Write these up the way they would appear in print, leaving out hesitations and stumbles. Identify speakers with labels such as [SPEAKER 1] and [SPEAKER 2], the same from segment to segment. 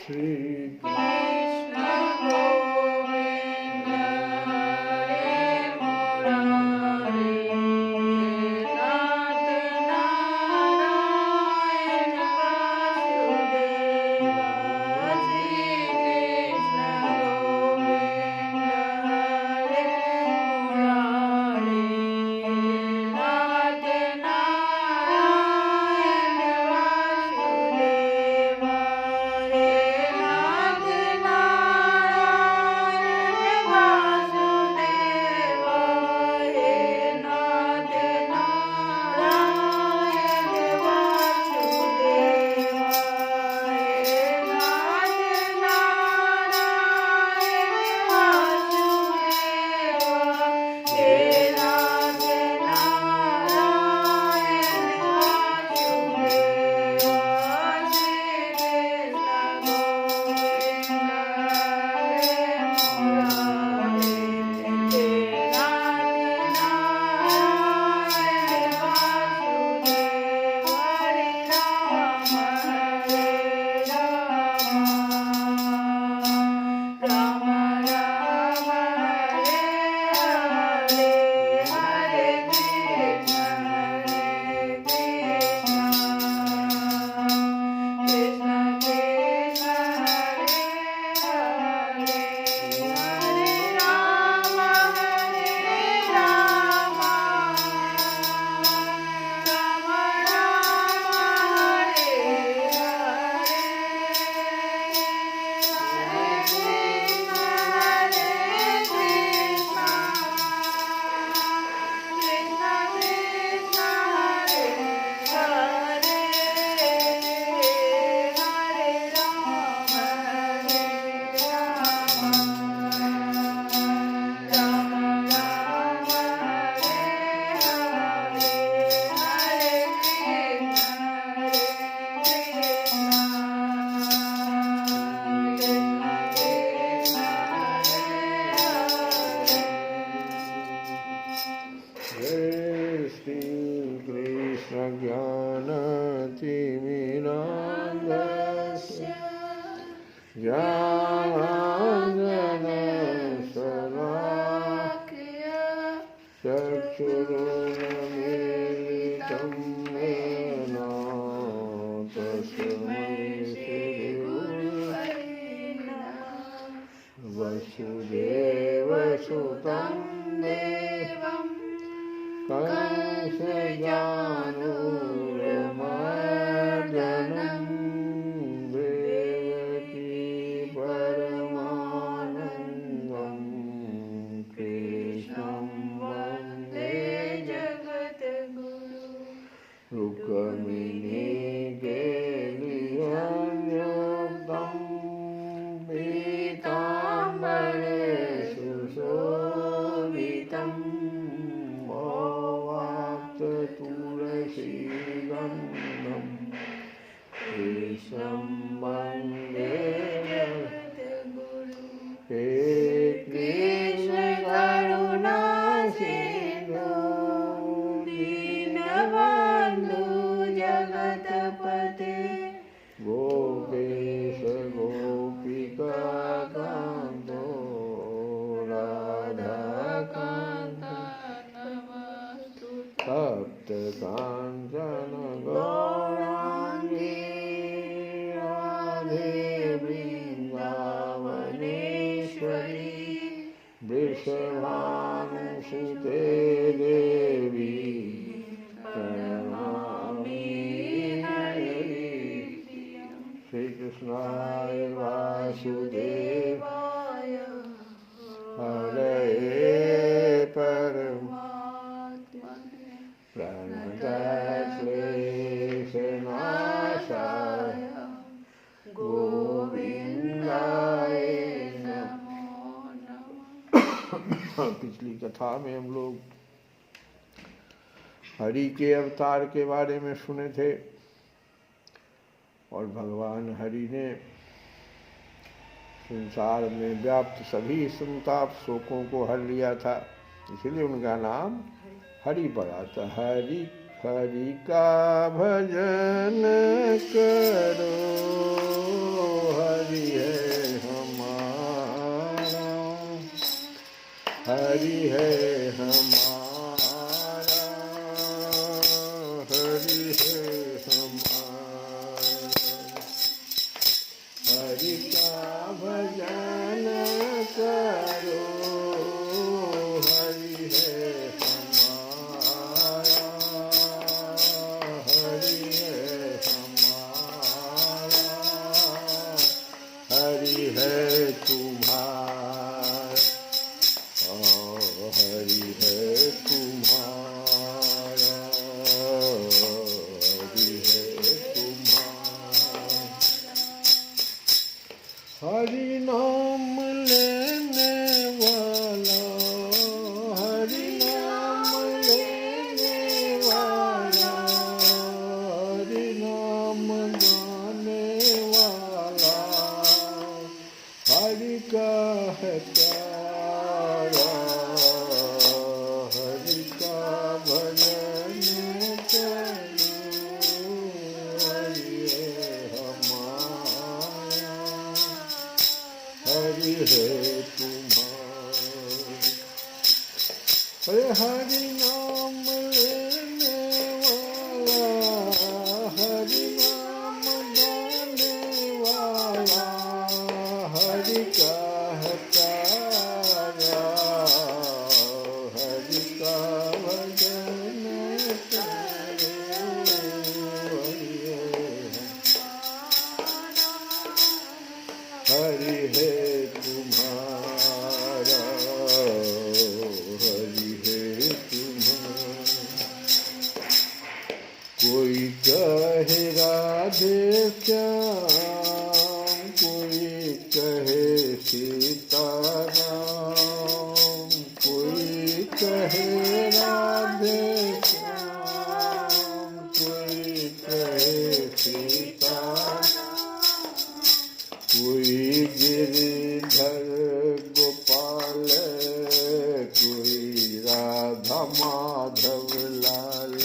[SPEAKER 1] Shri
[SPEAKER 2] Krishna Govinda Hare Murari Nath Narayana Vasudeva Shri Krishna Govinda Hare Murari Nath Narayana Vasudeva
[SPEAKER 1] चक्षुरुन्मीलितं येन तस्मै श्रीगुरुवे वसुदेवसुतं देवं कंसचाणूरमर्दनं देवकी परमानन्दं कृष्णं वन्दे जगद्गुरुं रुक्मिणीकेलियन्युक्तं पीताम्बरेषु शोभितं तुलसीगन्धं कृष्णं वन्दे जगद्गुरुं हे कृष्ण करुणा सिन्धु दीनबन्धु जगत्पते गोपेश गोपिकान्तो राधाकान्त सप्तकाञ्चन गौराङ्गी राधे वृन्दावनेश्वरी वृषभानुसुते देवी प्रणमामि हरि श्रीकृष्णाय वासुदेवाय हरये परमात्मने प्रणतक्लेशनाशाय गोविन्दाय नमो नमः। पिछली कथा में हम लोग हरि के अवतार के बारे में सुने थे और भगवान हरि ने संसार में व्याप्त सभी संताप शोकों को हर लिया था, इसलिए उनका नाम हरि पड़ा था। हरि हरि का भजन करो, हरि हरि है हमारा, हरि है हमारा। हरि का भजन करो, हरि है हमारा, हरि है हमारा, हरि है तुम्हारा, हरि है तुम्हारा, हरि है तुम्हारा। हरि नाम लेने वाला, हरि नाम लेने वाला, हरि नाम गाने वाला, हरि का है प्यारा, हरि का भजन करो, हरि है हमारा, हरि है तुम्हारा। अरे हरि नाम लेने वाला, हरि नाम गाने वाला, हरि का है प्यारा, हरि का भजन करो, हरि है तुम्हारा, हरि है तुम्हारा। कोई कहे राधे श्याम, कोई कहे सीताराम, कोई कहे राधे श्याम, कोई कहे सीताराम, कोई गिरिधर गोपाल, कोई राधा माधव लाल,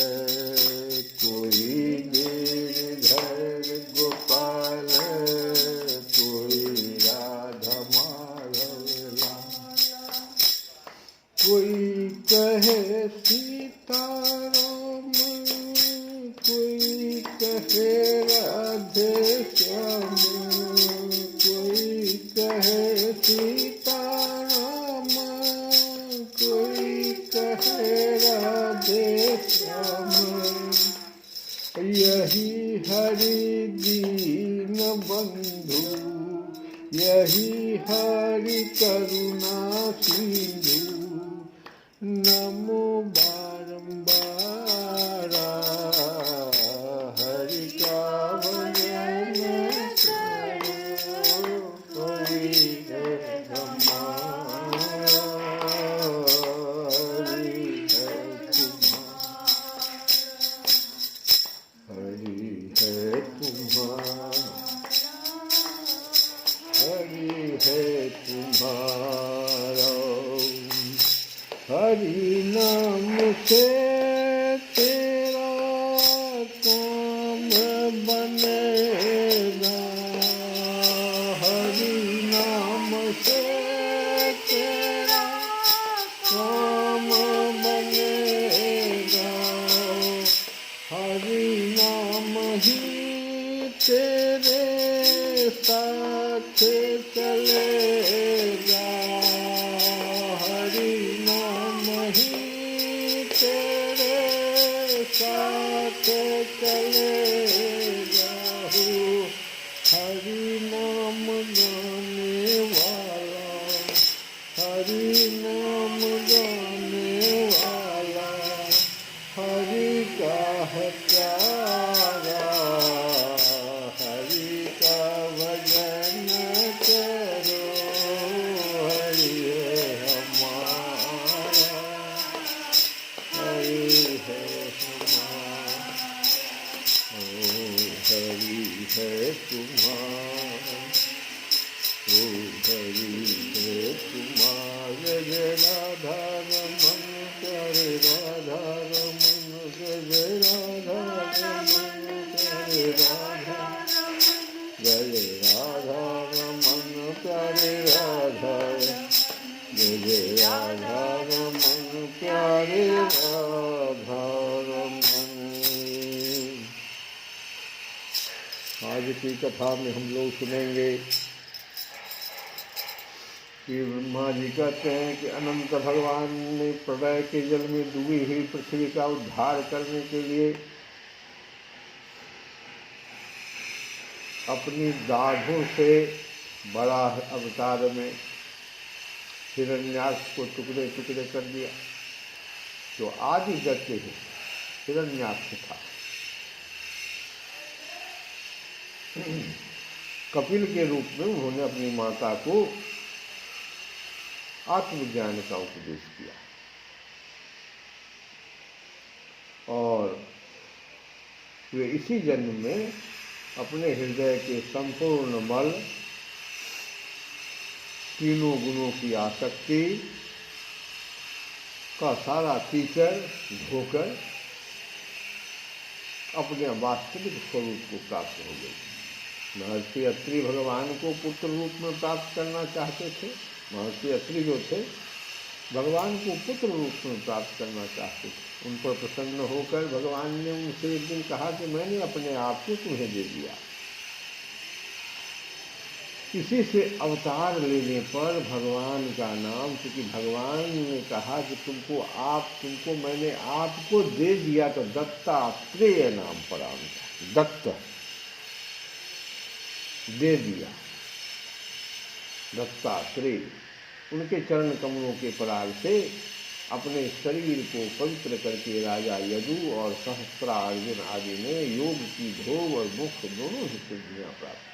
[SPEAKER 1] कोई गिरिधर गोपाल, कोई राधा माधव लाल, कोई कहे सीताराम, कोई कहे राधे श्याम, कोई कहे सीताराम, कोई कहे राधे श्याम। यही हरि दीन बंधु, यही हरि करुणा सिंधु, नमो बारंबार, हरि का भजन करो, हरि है हमारा, हरि है तुम्हारा, हरि है तुम्हारा, हरि है तुम्हारा। हरि नाम से तेरा काम बनेगा, हरि नाम से तेरा काम बनेगा, हरि नाम ही तेरे साथ चलेगा, हरि नाम ही तेरे साथ चलेगा। हरि नाम गाने वाला, हरि नाम गाने वाला, हरि का है प्यारा, हरि का भजन करो, हरि है हमारा, हरि है हमारा, ओ हरि है तुम्हारा, ओ हरि है तुम्हारा। जय राधा रमन करे, राधा रमन करे, राधा रमन करे, राधा जय राधा रमन करे, राधा मेरे राधा रमन प्यारे राधा रमन। आज की कथा में हम लोग सुनेंगे कि ब्रह्मा जी कहते हैं कि अनंत भगवान ने प्रलय के जल में डूबी हुई पृथ्वी का उद्धार करने के लिए अपनी दाढ़ों से बड़ा अवतार में हिरण्याक्ष को टुकड़े टुकड़े कर दिया। जो आदि दत्ते है हिरण्याक्ष था। कपिल के रूप में उन्होंने अपनी माता को आत्मज्ञान का उपदेश किया और वे इसी जन्म में अपने हृदय के संपूर्ण मल, तीनों गुणों की आसक्ति का सारा कीचड़ धोकर अपने वास्तविक स्वरूप को प्राप्त हो गए। महर्षि अत्रि भगवान को पुत्र रूप में प्राप्त करना चाहते थे। महर्षि अत्रि जो थे भगवान को पुत्र रूप में प्राप्त करना चाहते थे। उन पर प्रसन्न होकर भगवान ने उनसे एक दिन कहा कि मैंने अपने आप को तुम्हें दे दिया। इसी से अवतार लेने पर भगवान का नाम, क्योंकि भगवान ने कहा कि तुमको मैंने आपको दे दिया, तो दत्तात्रेय नाम पड़ा उनका। दत्त दे दिया, दत्तात्रेय। उनके चरण कमलों के पराग से अपने शरीर को पवित्र करके राजा यदु और सहस्त्रार्जुन आदि ने योग की भोग और मुख दोनों ही सिद्धियां प्राप्त।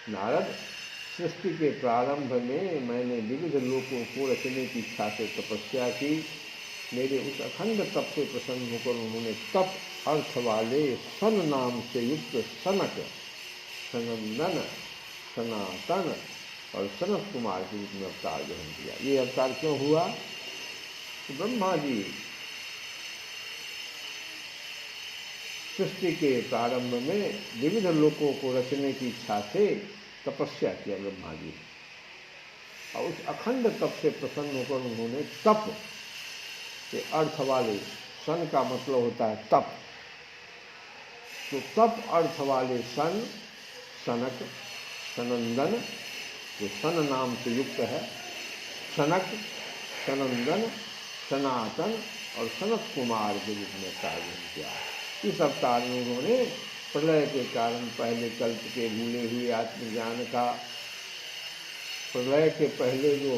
[SPEAKER 1] नारद, सृष्टि के प्रारंभ में मैंने विविध लोकों को रचने की इच्छा से तपस्या की। मेरे उस अखंड तप से प्रसन्न होकर उन्होंने तप अर्थ वाले सन नाम से युक्त सनक, सनंदन, सनातन और सनत कुमार के रूप में अवतार ग्रहण किया। ये अवतार क्यों हुआ? तो ब्रह्मा जी सृष्टि के प्रारंभ में विविध लोकों को रचने की इच्छा से तपस्या किया ब्रह्मा जी, और उस अखंड तप से प्रसन्न होकर उन्होंने तप के अर्थ वाले, सन का मतलब होता है तप, तो तप अर्थ वाले सन, सनक, सनंदन, जो सन नाम से युक्त है, सनक, सनंदन, सनातन और सनत कुमार के रूप में कार्य किया। इस अवतार में उन्होंने प्रलय के कारण पहले कल्प के भूले हुए आत्मज्ञान का, प्रलय के पहले जो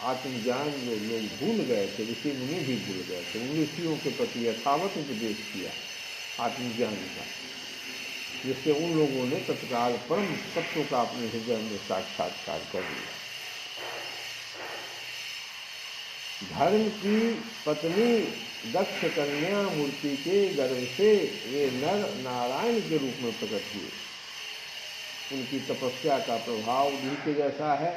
[SPEAKER 1] आत्मज्ञान जो लोग भूल गए थे, ऋषि मुनि भी भूल गए थे, उन ऋषियों के प्रति यथावत उपदेश किया आत्मज्ञान का, जिससे उन लोगों ने तत्काल परम तत्व का अपने हृदय में साक्षात्कार कर लिया। धर्म की पत्नी दक्ष कन्या मूर्ति के गर्भ से वे नर नारायण के रूप में प्रकट हुए। उनकी तपस्या का प्रभाव उन्हीं के जैसा है।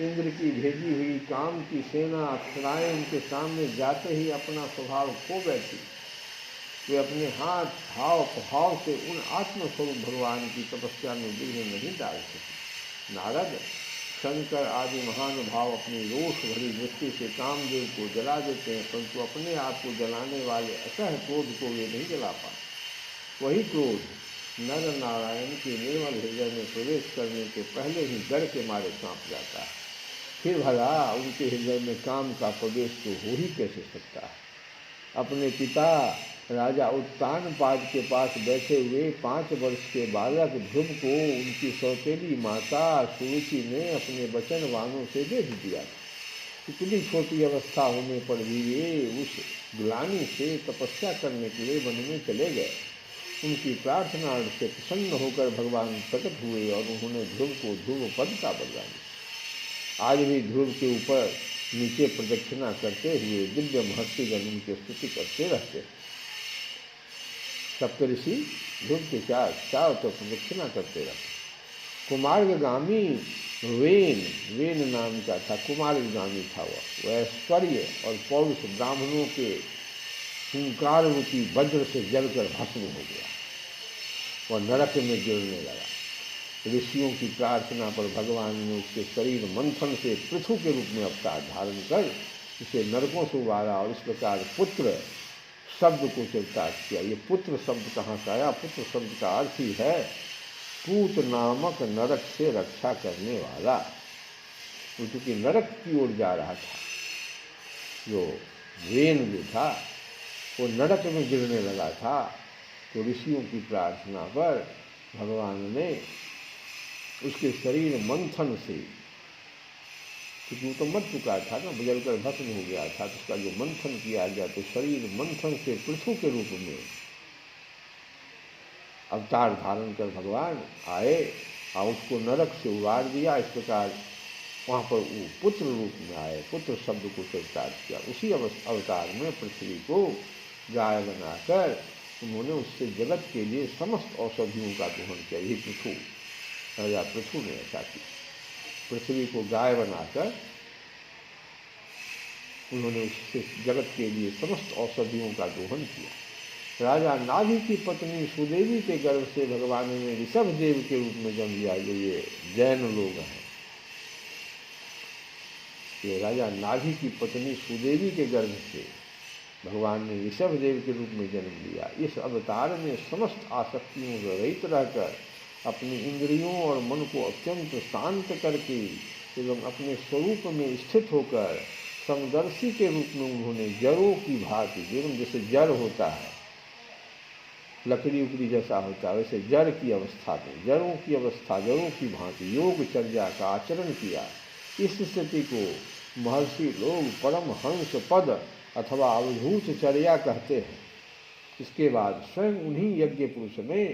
[SPEAKER 1] इंद्र की भेजी हुई काम की सेना अप्सराएं उनके सामने जाते ही अपना स्वभाव खो बैठी। वे अपने हाथ भाव प्रभाव से उन आत्मस्वरूप भगवान की तपस्या में विघ्न नहीं डाल सके। नारद, शंकर आदि महानुभाव अपनी रोष भरी दृष्टि से कामदेव को जला देते हैं, परंतु अपने आप को जलाने वाले असह क्रोध को वे नहीं जला पाते। वही क्रोध नर नारायण के निर्मल हृदय में प्रवेश करने के पहले ही डर के मारे कांप जाता है। फिर भला उनके हृदय में काम का प्रवेश तो हो ही कैसे सकता है। अपने पिता राजा उत्तानपाद के पास बैठे हुए 5 वर्ष के बालक ध्रुव को उनकी सौतेली माता सुरुचि ने अपने वचन वाणों से भेज दिया। इतनी छोटी अवस्था होने पर भी वे उस ग्लानि से तपस्या करने के लिए वन में चले गए। उनकी प्रार्थना से प्रसन्न होकर भगवान प्रकट हुए और उन्होंने ध्रुव को ध्रुव पद का वरदान दिया। आज भी ध्रुव के ऊपर नीचे प्रदक्षिणा करते हुए दिव्य महर्षिगण उनकी स्तुति करते रहते हैं। सप्तऋषि ध्रुव के चारों तरफ प्रदक्षिणा करते रहते। कुमारगामी वेन नाम का था, कुमारगामी था वह ऐश्वर्य और पौरुष ब्राह्मणों के हुंकार रूपी वज्र से जलकर भस्म हो गया, वह नरक में गिरने लगा। ऋषियों की प्रार्थना पर भगवान ने उसके शरीर मंथन से पृथु के रूप में अवतार धारण कर उसे नरकों से उबारा और इस प्रकार पुत्र शब्द को चरितार्थ किया। ये पुत्र शब्द कहाँ से आया? पुत्र शब्द का अर्थ ही है पूत नामक नरक से रक्षा करने वाला। क्योंकि नरक की ओर जा रहा था, जो वेन जो था वो नरक में गिरने लगा था, तो ऋषियों की प्रार्थना पर भगवान ने उसके शरीर मंथन से, क्योंकि वो तो मर चुका था ना, बजल कर भस्म हो गया था, तो उसका जो मंथन किया गया तो शरीर मंथन से पृथु के रूप में अवतार धारण कर भगवान आए और उसको नरक से उबार दिया। इस प्रकार वहाँ पर वो पुत्र रूप में आए, पुत्र शब्द को चरितार्थ किया। उसी अवतार में पृथ्वी को गाय बनाकर उन्होंने उससे जगत के लिए समस्त औषधियों का दोहन किया। यही पृथु, राजा पृथु ने ऐसा किया। पृथ्वी को गाय बनाकर उन्होंने उससे जगत के लिए समस्त औषधियों का दोहन किया। राजा नाभि की पत्नी सुदेवी के गर्भ से भगवान ने ऋषभ देव के रूप में जन्म लिया। जो ये जैन लोग हैं, ये राजा नाभि की पत्नी सुदेवी के गर्भ से भगवान ने ऋषभ देव के रूप में जन्म लिया। इस अवतार में समस्त आसक्तियों से रहित रहकर अपनी इंद्रियों और मन को अत्यंत शांत करके एवं अपने स्वरूप में स्थित होकर समदर्शी के रूप में उन्होंने जड़ों की भांति, एवं जैसे जड़ होता है, लकड़ी उकड़ी जैसा होता है, वैसे जड़ की अवस्था में, जड़ों की अवस्था, जड़ों की भांति योगचर्या का आचरण किया। इस स्थिति को महर्षि लोग परम हंस पद अथवा अवधूत चर्या कहते हैं। इसके बाद स्वयं उन्हीं यज्ञ पुरुष ने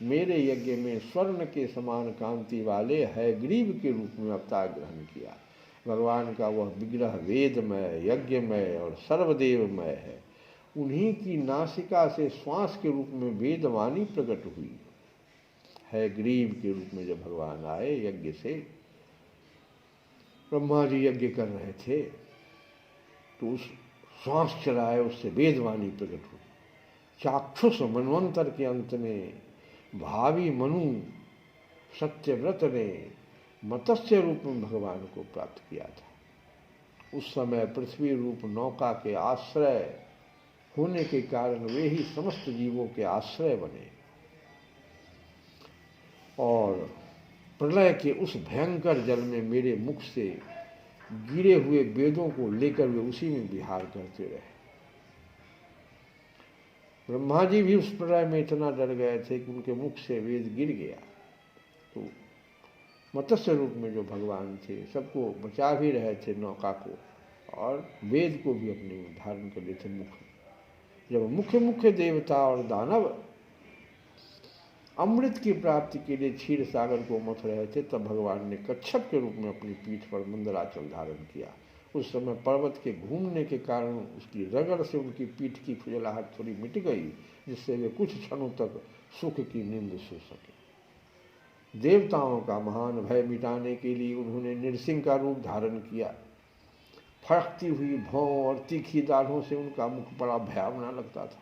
[SPEAKER 1] मेरे यज्ञ में स्वर्ण के समान कांति वाले हयग्रीव के रूप में अवतार ग्रहण किया। भगवान का वह विग्रह वेदमय, यज्ञमय और सर्वदेवमय है। उन्हीं की नासिका से श्वास के रूप में वेदवाणी प्रकट हुई। हयग्रीव के रूप में जब भगवान आए यज्ञ से, ब्रह्मा जी यज्ञ कर रहे थे तो उस श्वास चलाए, उससे वेदवाणी प्रकट हुई। चाक्षुष मनवंतर के अंत में भावी मनु सत्यव्रत ने मत्स्य रूप में भगवान को प्राप्त किया था। उस समय पृथ्वी रूप नौका के आश्रय होने के कारण वे ही समस्त जीवों के आश्रय बने और प्रलय के उस भयंकर जल में मेरे मुख से गिरे हुए वेदों को लेकर वे उसी में विहार करते रहे। ब्रह्मा जी भी उस प्रलय में इतना डर गए थे कि उनके मुख से वेद गिर गया। तो मत्स्य रूप में जो भगवान थे सबको बचा भी रहे थे, नौका को, और वेद को भी अपने धारण कर लिए थे मुख। जब मुख्य मुख्य देवता और दानव अमृत की प्राप्ति के लिए क्षीर सागर को मथ रहे थे, तब भगवान ने कच्छप के रूप में अपनी पीठ पर मंदराचल धारण किया। उस समय पर्वत के घूमने के कारण उसकी रगड़ से उनकी पीठ की खुजलाहट थोड़ी मिट गई, जिससे वे कुछ क्षणों तक सुख की नींद सो सके। देवताओं का महान भय मिटाने के लिए उन्होंने नृसिंह का रूप धारण किया। फड़कती हुई भौं और तीखी दाढ़ों से उनका मुख बड़ा भयावना लगता था।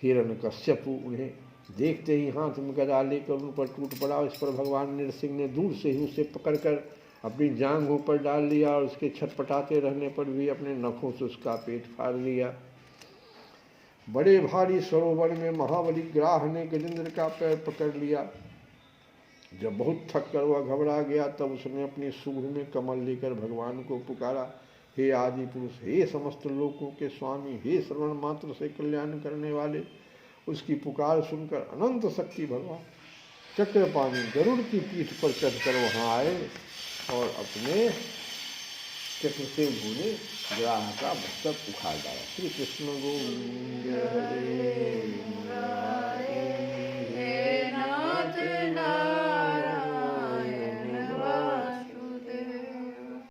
[SPEAKER 1] हिरण्यकश्यप उन्हें देखते ही हाथ में गदा लेकर उन पर टूट पड़ा। इस पर भगवान नृसिंह ने दूर से ही उसे पकड़कर अपनी जांघों पर डाल लिया और उसके छटपटाते रहने पर भी अपने नखों से उसका पेट फाड़ लिया। बड़े भारी सरोवर में महाबली ग्राह ने गजेंद्र का पैर पकड़ लिया। जब बहुत थक कर वह घबरा गया तब उसने अपनी सुगढ़ में कमल लेकर भगवान को पुकारा, हे आदि पुरुष, हे समस्त लोकों के स्वामी, हे श्रवण मात्र से कल्याण करने वाले। उसकी पुकार सुनकर अनंत शक्ति भगवान चक्रपाणी गरुड़ की पीठ पर चढ़कर वहाँ आए और अपने चक्र से उन्होंने ग्राह का मस्तक उखाड़ डाला। श्री कृष्ण गोविंद हरे।